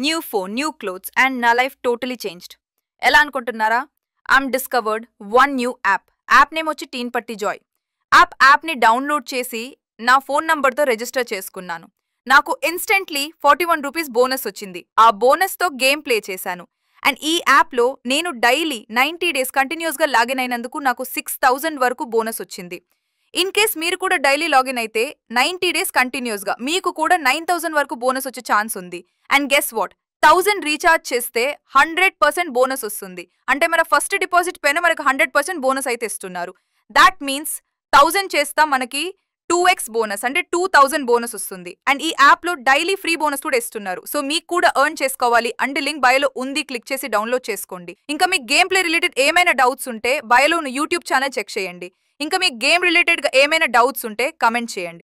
New phone, new clothes, and నా life totally changed. ఎలా అనుకుంటున్నారా? I'm discovered one new app. App name వచ్చి టీన్ పట్టి జాయ్. యాప్ని డౌన్లోడ్ చేసి నా ఫోన్ నంబర్తో రిజిస్టర్ చేసుకున్నాను. నాకు ఇన్స్టెంట్లీ 41 రూపీస్ బోనస్ వచ్చింది. ఆ బోనస్తో గేమ్ ప్లే చేశాను. అండ్ ఈ యాప్లో నేను డైలీ 90 డేస్ కంటిన్యూస్గా లాగిన్ అయినందుకు నాకు 6000 వరకు బోనస్ వచ్చింది. ఇన్ కేస్ మీరు కూడా డైలీ లాగిన్ అయితే 90 డేస్ కంటిన్యూస్గా మీకు కూడా 9000 వరకు బోనస్ వచ్చే ఛాన్స్ ఉంది. అండ్ గెస్ వాట్, 1000 రీఛార్జ్ చేస్తే 100% బోనస్ వస్తుంది. అంటే మన ఫస్ట్ డిపాజిట్ పైన మనకు 100% బోనస్ అయితే ఇస్తున్నారు. దాట్ మీన్స్ 1000 చేస్తా మనకి 2x బోనస్ అంటే 2000 బోనస్ వస్తుంది. అండ్ ఈ యాప్లో డైలీ ఫ్రీ బోనస్ కూడా ఇస్తున్నారు. సో మీకు కూడా ఎర్న్ చేసుకోవాలి అంటే లింక్ బయోలో ఉంది, క్లిక్ చేసి డౌన్లోడ్ చేసుకోండి. ఇంకా మీకు గేమ్ ప్లే రిలేటెడ్ ఏమైనా డౌట్స్ ఉంటే బయోలో ఉన్న యూట్యూబ్ ఛానల్ చెక్ చేయండి. ఇంకా మీకు గేమ్ రిలేటెడ్గా ఏమైనా డౌట్స్ ఉంటే కమెంట్ చేయండి.